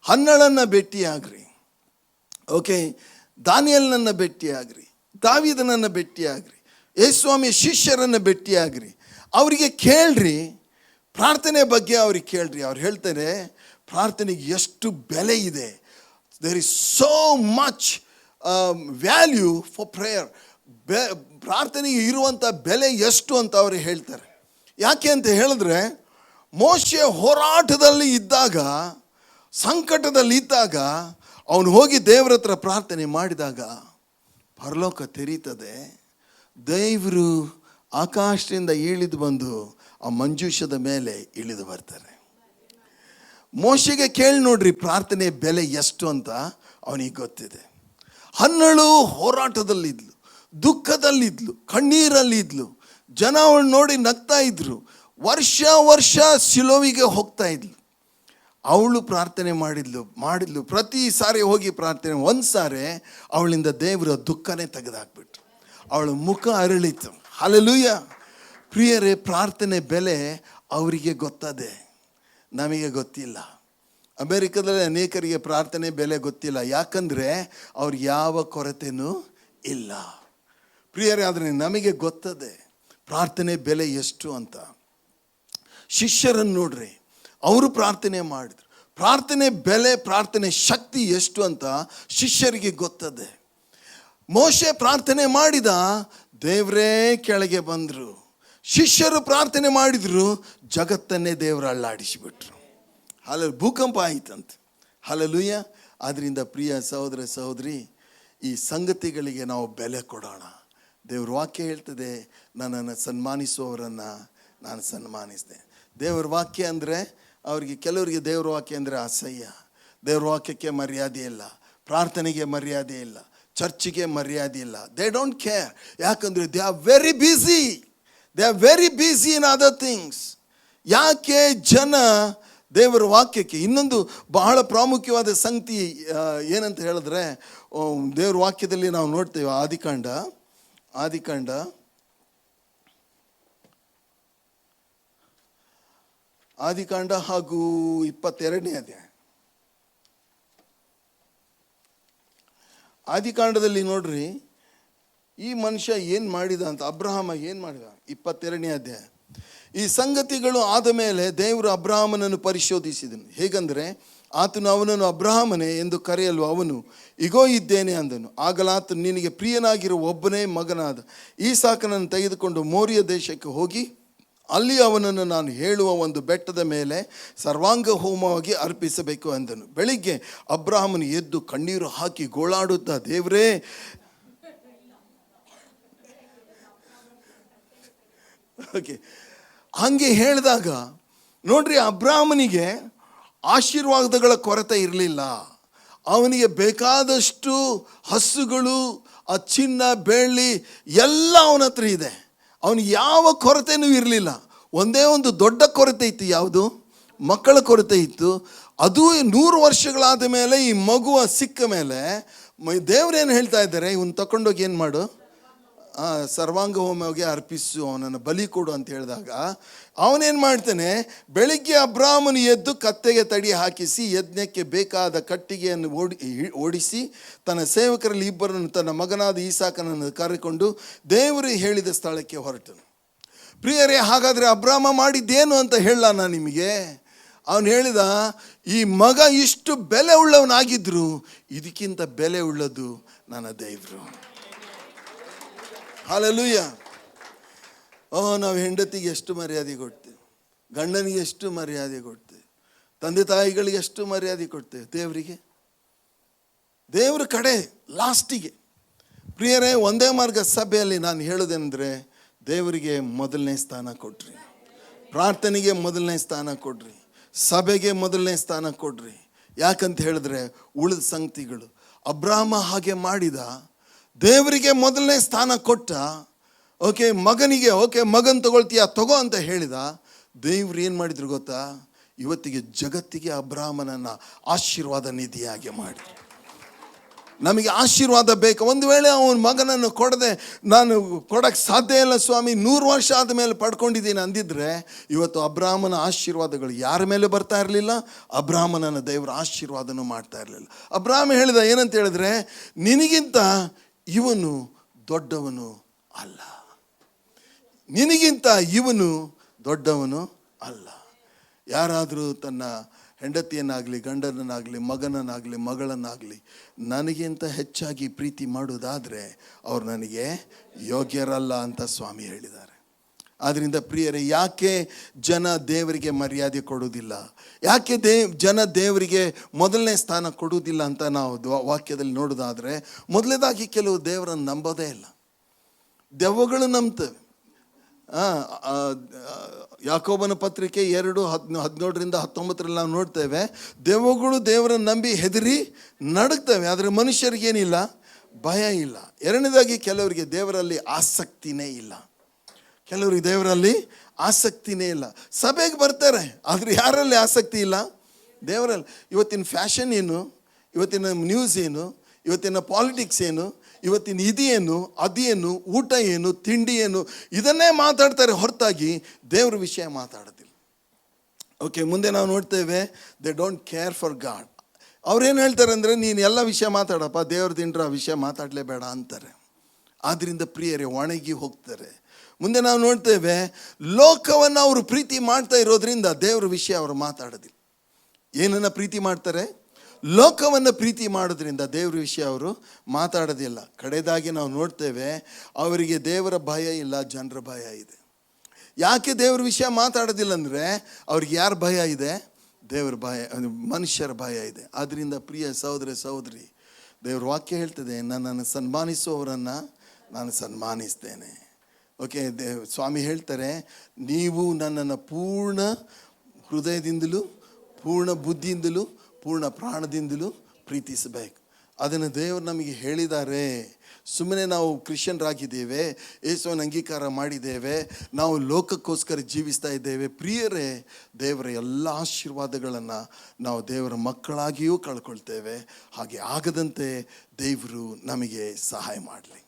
ಹನ್ನಳನ್ನು ಭೇಟಿಯಾಗ್ರಿ. ಓಕೆ, ದಾನಿಯೇಲನನ್ನು ಭೇಟಿಯಾಗ್ರಿ, ದಾವೀದನನ್ನು ಭೇಟಿಯಾಗ್ರಿ, ಯೇಸುಸ್ವಾಮಿಯ ಶಿಷ್ಯರನ್ನು ಭೇಟಿಯಾಗ್ರಿ, ಅವರಿಗೆ ಕೇಳ್ರಿ, ಪ್ರಾರ್ಥನೆ ಬಗ್ಗೆ ಅವ್ರಿಗೆ ಕೇಳ್ರಿ. ಅವ್ರು ಹೇಳ್ತಾರೆ ಪ್ರಾರ್ಥನೆಗೆ ಎಷ್ಟು ಬೆಲೆ ಇದೆ. There is so much value for prayer. ಪ್ರಾರ್ಥನೆಗೆ ಇರುವಂಥ ಬೆಲೆ ಎಷ್ಟು ಅಂತ ಅವರು ಹೇಳ್ತಾರೆ. ಯಾಕೆ ಅಂತ ಹೇಳಿದ್ರೆ, ಮೋಶೆ ಹೋರಾಟದಲ್ಲಿ ಇದ್ದಾಗ, ಸಂಕಟದಲ್ಲಿ ಇದ್ದಾಗ, ಅವನು ಹೋಗಿ ದೇವರ ಹತ್ರ ಪ್ರಾರ್ಥನೆ ಮಾಡಿದಾಗ ಪರಲೋಕ ತೆರೀತದೆ. ದೇವರು ಆಕಾಶದಿಂದ ಇಳಿದು ಬಂದು ಆ ಮಂಜೂಷದ ಮೇಲೆ ಇಳಿದು ಬರ್ತಾರೆ. ಮೋಶೆಗೆ ಕೇಳಿ ನೋಡ್ರಿ ಪ್ರಾರ್ಥನೆ ಬೆಲೆ ಎಷ್ಟು ಅಂತ ಅವನಿಗೆ ಗೊತ್ತಿದೆ. ಹನ್ನಳು ಹೋರಾಟದಲ್ಲಿದ್ಲು, ದುಃಖದಲ್ಲಿದ್ಲು, ಕಣ್ಣೀರಲ್ಲಿದ್ಲು. ಜನ ಅವಳು ನೋಡಿ ನಗ್ತಾ ಇದ್ರು. ವರ್ಷ ಸಿಲೋವಿಗೆ ಹೋಗ್ತಾ ಇದ್ಲು. ಅವಳು ಪ್ರಾರ್ಥನೆ ಮಾಡಿದ್ಲು. ಪ್ರತಿ ಸಾರಿ ಹೋಗಿ ಪ್ರಾರ್ಥನೆ. ಒಂದು ಸಾರಿ ಅವಳಿಂದ ದೇವರ ದುಃಖನೇ ತೆಗೆದಾಕ್ಬಿಟ್ರು. ಅವಳ ಮುಖ ಅರಳಿತು. ಹಲ್ಲೆಲೂಯಾ. ಪ್ರಿಯರೇ, ಪ್ರಾರ್ಥನೆ ಬೆಲೆ ಅವರಿಗೆ ಗೊತ್ತದೆ, ನಮಗೆ ಗೊತ್ತಿಲ್ಲ. ಅಮೇರಿಕಾದಲ್ಲಿ ಅನೇಕರಿಗೆ ಪ್ರಾರ್ಥನೆ ಬೆಲೆ ಗೊತ್ತಿಲ್ಲ. ಯಾಕಂದರೆ ಅವ್ರಿಗೆ ಯಾವ ಕೊರತೆನೂ ಇಲ್ಲ. ಪ್ರಿಯರೇ, ಆದರೆ ನಮಗೆ ಗೊತ್ತದೆ ಪ್ರಾರ್ಥನೆ ಬೆಲೆ ಎಷ್ಟು ಅಂತ. ಶಿಷ್ಯರನ್ನು ನೋಡ್ರಿ, ಅವರು ಪ್ರಾರ್ಥನೆ ಮಾಡಿದ್ರು. ಪ್ರಾರ್ಥನೆ ಬೆಲೆ, ಪ್ರಾರ್ಥನೆ ಶಕ್ತಿ ಎಷ್ಟು ಅಂತ ಶಿಷ್ಯರಿಗೆ ಗೊತ್ತದೆ. ಮೋಶೆ ಪ್ರಾರ್ಥನೆ ಮಾಡಿದ, ದೇವರೇ ಕೆಳಗೆ ಬಂದರು. ಶಿಷ್ಯರು ಪ್ರಾರ್ಥನೆ ಮಾಡಿದ್ರು, ಜಗತ್ತನ್ನೇ ದೇವರು ಅಲ್ಲಾಡಿಸಿಬಿಟ್ರು. ಭೂಕಂಪ ಆಯಿತಂತೆ. ಹಲ್ಲೆಲೂಯಾ. ಆದ್ದರಿಂದ ಪ್ರಿಯ ಸಹೋದರ ಸಹೋದರಿ, ಈ ಸಂಗತಿಗಳಿಗೆ ನಾವು ಬೆಲೆ ಕೊಡೋಣ. ದೇವ್ರ ವಾಕ್ಯ ಹೇಳ್ತದೆ, ನನ್ನನ್ನು ಸನ್ಮಾನಿಸುವವರನ್ನು ನಾನು ಸನ್ಮಾನಿಸಿದೆ. ದೇವ್ರ ವಾಕ್ಯ ಅಂದರೆ ಅವರಿಗೆ, ಕೆಲವರಿಗೆ ದೇವ್ರ ವಾಕ್ಯ ಅಂದರೆ ಅಸಹ್ಯ. ದೇವ್ರ ವಾಕ್ಯಕ್ಕೆ ಮರ್ಯಾದೆ ಇಲ್ಲ, ಪ್ರಾರ್ಥನೆಗೆ ಮರ್ಯಾದೆ ಇಲ್ಲ, ಚರ್ಚಿಗೆ ಮರ್ಯಾದೆ ಇಲ್ಲ. They don't care. ಯಾಕಂದರೆ they are very busy in other things. ಯಾಕೆ ಜನ ದೇವರ ವಾಕ್ಯಕ್ಕೆ, ಇನ್ನೊಂದು ಬಹಳ ಪ್ರಾಮುಖ್ಯವಾದ ಸಂಗತಿ ಏನಂತ ಹೇಳಿದ್ರೆ, ದೇವ್ರ ವಾಕ್ಯದಲ್ಲಿ ನಾವು ನೋಡ್ತೇವೆ, ಆದಿಕಾಂಡ ಹಾಗೂ 22ನೇ ಅಧ್ಯಾಯ. ಆದಿಕಾಂಡದಲ್ಲಿ ನೋಡ್ರಿ, ಈ ಮನುಷ್ಯ ಏನು ಮಾಡಿದ ಅಂತ, ಅಬ್ರಹಾಮ ಏನು ಮಾಡಿದ. 22ನೇ ಅಧ್ಯಾಯ. ಈ ಸಂಗತಿಗಳು ಆದ ಮೇಲೆ ದೇವರು ಅಬ್ರಹಾಮನನ್ನು ಪರಿಶೋಧಿಸಿದನು. ಹೇಗೆಂದರೆ, ಆತನು ಅವನನ್ನು ಅಬ್ರಹಾಮನೇ ಎಂದು ಕರೆಯಲು ಅವನು ಇಗೋ ಇದ್ದೇನೆ ಅಂದನು. ಆಗಲಾತನು, ನಿನಗೆ ಪ್ರಿಯನಾಗಿರುವ ಒಬ್ಬನೇ ಮಗನಾದ ಈಸಾಕನನ್ನು ತೆಗೆದುಕೊಂಡು ಮೋರಿಯ ದೇಶಕ್ಕೆ ಹೋಗಿ ಅಲ್ಲಿ ಅವನನ್ನು ನಾನು ಹೇಳುವ ಒಂದು ಬೆಟ್ಟದ ಮೇಲೆ ಸರ್ವಾಂಗ ಹೋಮವಾಗಿ ಅರ್ಪಿಸಬೇಕು ಅಂದನು. ಬೆಳಿಗ್ಗೆ ಅಬ್ರಹಾಮನು ಎದ್ದು ಕಣ್ಣೀರು ಹಾಕಿ ಗೋಳಾಡುತ್ತಾ, ದೇವರೇ, ಹಂಗೆ ಹೇಳಿದಾಗ ನೋಡ್ರಿ, ಅಬ್ರಹಾಮನಿಗೆ ಆಶೀರ್ವಾದಗಳ ಕೊರತೆ ಇರಲಿಲ್ಲ. ಅವನಿಗೆ ಬೇಕಾದಷ್ಟು ಹಸುಗಳು, ಆ ಚಿನ್ನ ಬೆಳ್ಳಿ ಎಲ್ಲ ಅವನ ಹತ್ರ ಇದೆ. ಅವನಿಗೆ ಯಾವ ಕೊರತೆನೂ ಇರಲಿಲ್ಲ. ಒಂದೇ ಒಂದು ದೊಡ್ಡ ಕೊರತೆ ಇತ್ತು. ಯಾವುದು? ಮಕ್ಕಳ ಕೊರತೆ ಇತ್ತು. ಅದು 100 ವರ್ಷಗಳಾದ ಮೇಲೆ ಈ ಮಗುವ ಸಿಕ್ಕ ಮೇಲೆ ದೇವರೇನು ಹೇಳ್ತಾ ಇದ್ದಾರೆ, ಇವನು ತಗೊಂಡೋಗಿ ಏನು ಮಾಡು, ಸರ್ವಾಂಗ ಹೋಮವಾಗಿ ಅರ್ಪಿಸು, ಅವನನ್ನು ಬಲಿ ಕೊಡು ಅಂತ ಹೇಳಿದಾಗ ಅವನೇನು ಮಾಡ್ತಾನೆ, ಬೆಳಿಗ್ಗೆ ಅಬ್ರಾಹ್ಮನು ಎದ್ದು ಕತ್ತೆಗೆ ತಡಿ ಹಾಕಿಸಿ ಯಜ್ಞಕ್ಕೆ ಬೇಕಾದ ಕಟ್ಟಿಗೆಯನ್ನು ಓಡಿಸಿ ತನ್ನ ಸೇವಕರಲ್ಲಿ ಇಬ್ಬರನ್ನು, ತನ್ನ ಮಗನಾದ ಈಸಾಕನನ್ನು ಕರೆಕೊಂಡು ದೇವರು ಹೇಳಿದ ಸ್ಥಳಕ್ಕೆ ಹೊರಟನು. ಪ್ರಿಯರೇ, ಹಾಗಾದರೆ ಅಬ್ರಾಹ್ಮ ಮಾಡಿದ್ದೇನು ಅಂತ ಹೇಳಲ್ಲ ನಾನು ನಿಮಗೆ. ಅವನು ಹೇಳಿದ, ಈ ಮಗ ಇಷ್ಟು ಬೆಲೆ ಉಳ್ಳವನಾಗಿದ್ರು ಇದಕ್ಕಿಂತ ಬೆಲೆ ಉಳ್ಳದು ನನ್ನ ದೇವರು. ಹಲ್ಲೆಲೂಯಾ. ನಾವು ಹೆಂಡತಿಗೆ ಎಷ್ಟು ಮರ್ಯಾದೆ ಕೊಡ್ತೇವೆ, ಗಂಡನಿಗೆ ಎಷ್ಟು ಮರ್ಯಾದೆ ಕೊಡ್ತೇವೆ, ತಂದೆ ತಾಯಿಗಳಿಗೆ ಎಷ್ಟು ಮರ್ಯಾದೆ ಕೊಡ್ತೇವೆ. ದೇವ್ರ ಕಡೆ ಲಾಸ್ಟಿಗೆ. ಪ್ರಿಯರೇ, ಒಂದೇ ಮಾರ್ಗ ಸಭೆಯಲ್ಲಿ ನಾನು ಹೇಳೋದೇನೆಂದರೆ, ದೇವರಿಗೆ ಮೊದಲನೇ ಸ್ಥಾನ ಕೊಡ್ರಿ, ಪ್ರಾರ್ಥನೆಗೆ ಮೊದಲನೇ ಸ್ಥಾನ ಕೊಡ್ರಿ, ಸಭೆಗೆ ಮೊದಲನೇ ಸ್ಥಾನ ಕೊಡ್ರಿ. ಯಾಕಂತ ಹೇಳಿದ್ರೆ ಉಳಿದ ಸಂಗತಿಗಳು, ಅಬ್ರಾಹ್ಮ ಹಾಗೆ ಮಾಡಿದ, ದೇವರಿಗೆ ಮೊದಲನೇ ಸ್ಥಾನ ಕೊಟ್ಟ. ಮಗನಿಗೆ ಮಗನ್ ತಗೊಳ್ತೀಯ, ತಗೋ ಅಂತ ಹೇಳಿದ. ದೇವ್ರು ಏನು ಮಾಡಿದ್ರು ಗೊತ್ತಾ? ಇವತ್ತಿಗೆ ಜಗತ್ತಿಗೆ ಅಬ್ರಾಹ್ಮನನ್ನ ಆಶೀರ್ವಾದ ನಿಧಿಯಾಗಿ ಮಾಡಿದ್ರು. ನಮಗೆ ಆಶೀರ್ವಾದ ಬೇಕು. ಒಂದು ವೇಳೆ ಅವನ ಮಗನನ್ನು ಕೊಡದೆ, ನಾನು ಕೊಡಕ್ಕೆ ಸಾಧ್ಯ ಇಲ್ಲ ಸ್ವಾಮಿ, 100 ವರ್ಷ ಆದ ಮೇಲೆ ಪಡ್ಕೊಂಡಿದ್ದೀನಿ ಅಂದಿದ್ರೆ, ಇವತ್ತು ಅಬ್ರಾಹ್ಮನ ಆಶೀರ್ವಾದಗಳು ಯಾರ ಮೇಲೆ ಬರ್ತಾ ಇರಲಿಲ್ಲ? ಅಬ್ರಾಹ್ಮನನ ದೇವರ ಆಶೀರ್ವಾದನೂ ಮಾಡ್ತಾ ಇರಲಿಲ್ಲ. ಅಬ್ರಾಹ್ಮ ಹೇಳಿದ ಏನಂತ ಹೇಳಿದ್ರೆ, ನಿನಗಿಂತ ಇವನು ದೊಡ್ಡವನು ಅಲ್ಲ. ನಿನಗಿಂತ ಇವನು ದೊಡ್ಡವನು ಅಲ್ಲ. ಯಾರಾದರೂ ತನ್ನ ಹೆಂಡತಿಯನ್ನಾಗಲಿ, ಗಂಡನನ್ನಾಗಲಿ, ಮಗನನ್ನಾಗಲಿ, ಮಗಳನ್ನಾಗಲಿ ನನಗಿಂತ ಹೆಚ್ಚಾಗಿ ಪ್ರೀತಿ ಮಾಡೋದಾದರೆ ಅವ್ರು ನನಗೆ ಯೋಗ್ಯರಲ್ಲ ಅಂತ ಸ್ವಾಮಿ ಹೇಳಿದ್ದಾರೆ. ಆದ್ದರಿಂದ ಪ್ರಿಯರೇ, ಯಾಕೆ ಜನ ದೇವರಿಗೆ ಮರ್ಯಾದೆ ಕೊಡುವುದಿಲ್ಲ, ಯಾಕೆ ಜನ ದೇವರಿಗೆ ಮೊದಲನೇ ಸ್ಥಾನ ಕೊಡುವುದಿಲ್ಲ ಅಂತ ನಾವು ವಾಕ್ಯದಲ್ಲಿ ನೋಡೋದಾದರೆ, ಮೊದಲನೇದಾಗಿ ಕೆಲವು ದೇವರನ್ನು ನಂಬೋದೇ ಇಲ್ಲ. ದೆವ್ವಗಳು ನಂಬ್ತವೆ. ಯಾಕೋಬನ ಪತ್ರಿಕೆ 2:17-19 ನಾವು ನೋಡ್ತೇವೆ, ದೆವ್ವಗಳು ದೇವರನ್ನು ನಂಬಿ ಹೆದರಿ ನಡುಗ್ತವೆ, ಆದರೆ ಮನುಷ್ಯರಿಗೇನಿಲ್ಲ, ಭಯ ಇಲ್ಲ. ಎರಡನೇದಾಗಿ ಕೆಲವರಿಗೆ ದೇವರಲ್ಲಿ ಆಸಕ್ತಿನೇ ಇಲ್ಲ. ಕೆಲವರಿಗೆ ದೇವರಲ್ಲಿ ಆಸಕ್ತಿನೇ ಇಲ್ಲ. ಸಭೆಗೆ ಬರ್ತಾರೆ, ಆದರೆ ಯಾರಲ್ಲಿ ಆಸಕ್ತಿ ಇಲ್ಲ? ದೇವರಲ್ಲಿ. ಇವತ್ತಿನ ಫ್ಯಾಷನ್ ಏನು, ಇವತ್ತಿನ ನ್ಯೂಸ್ ಏನು, ಇವತ್ತಿನ ಪಾಲಿಟಿಕ್ಸ್ ಏನು, ಇವತ್ತಿನ ಇದೇನು ಅದೇನು, ಊಟ ಏನು, ತಿಂಡಿ ಏನು, ಇದನ್ನೇ ಮಾತಾಡ್ತಾರೆ ಹೊರತಾಗಿ ದೇವ್ರ ವಿಷಯ ಮಾತಾಡೋದಿಲ್ಲ. ಓಕೆ, ಮುಂದೆ ನಾವು ನೋಡ್ತೇವೆ, they don't care for god. ಅವ್ರೇನು ಹೇಳ್ತಾರೆ ಅಂದರೆ, ನೀನು ಎಲ್ಲ ವಿಷಯ ಮಾತಾಡಪ್ಪ, ದೇವ್ರ ದಿಂಡ್ರ ಆ ವಿಷಯ ಮಾತಾಡಲೇಬೇಡ ಅಂತಾರೆ. ಆದ್ದರಿಂದ ಪ್ರಿಯರೇ, ಒಣಗಿ ಹೋಗ್ತಾರೆ. ಮುಂದೆ ನಾವು ನೋಡ್ತೇವೆ, ಲೋಕವನ್ನು ಅವರು ಪ್ರೀತಿ ಮಾಡ್ತಾ ಇರೋದ್ರಿಂದ ದೇವ್ರ ವಿಷಯ ಅವರು ಮಾತಾಡೋದಿಲ್ಲ. ಏನನ್ನ ಪ್ರೀತಿ ಮಾಡ್ತಾರೆ? ಲೋಕವನ್ನು ಪ್ರೀತಿ ಮಾಡೋದ್ರಿಂದ ದೇವ್ರ ವಿಷಯ ಅವರು ಮಾತಾಡೋದಿಲ್ಲ. ಕಡೆದಾಗಿ ನಾವು ನೋಡ್ತೇವೆ, ಅವರಿಗೆ ದೇವರ ಭಯ ಇಲ್ಲ, ಜನರ ಭಯ ಇದೆ. ಯಾಕೆ ದೇವ್ರ ವಿಷಯ ಮಾತಾಡೋದಿಲ್ಲ ಅಂದರೆ, ಅವ್ರಿಗೆ ಯಾರ ಭಯ ಇದೆ? ದೇವ್ರ ಭಯ, ಮನುಷ್ಯರ ಭಯ ಇದೆ. ಆದ್ದರಿಂದ ಪ್ರಿಯ ಸಹೋದರ ಸಹೋದರಿ, ದೇವ್ರ ವಾಕ್ಯ ಹೇಳ್ತದೆ, ನನ್ನನ್ನು ಸನ್ಮಾನಿಸುವವರನ್ನು ನಾನು ಸನ್ಮಾನಿಸ್ತೇನೆ. ಓಕೆ, ಸ್ವಾಮಿ ಹೇಳ್ತಾರೆ, ನೀವು ನನ್ನನ್ನು ಪೂರ್ಣ ಹೃದಯದಿಂದಲೂ, ಪೂರ್ಣ ಬುದ್ಧಿಯಿಂದಲೂ, ಪೂರ್ಣ ಪ್ರಾಣದಿಂದಲೂ ಪ್ರೀತಿಸಬೇಕು. ಅದನ್ನು ದೇವರು ನಮಗೆ ಹೇಳಿದ್ದಾರೆ. ಸುಮ್ಮನೆ ನಾವು ಕ್ರಿಶ್ಚಿಯನ್ರಾಗಿದ್ದೇವೆ, ಯೇಸುವನ್ನು ಅಂಗೀಕಾರ ಮಾಡಿದ್ದೇವೆ, ನಾವು ಲೋಕಕ್ಕೋಸ್ಕರ ಜೀವಿಸ್ತಾ ಇದ್ದೇವೆ. ಪ್ರಿಯರೇ, ದೇವರ ಎಲ್ಲ ಆಶೀರ್ವಾದಗಳನ್ನು ನಾವು ದೇವರ ಮಕ್ಕಳಾಗಿಯೂ ಕಳ್ಕೊಳ್ತೇವೆ. ಹಾಗೆ ಆಗದಂತೆ ದೇವರು ನಮಗೆ ಸಹಾಯ ಮಾಡಲಿ.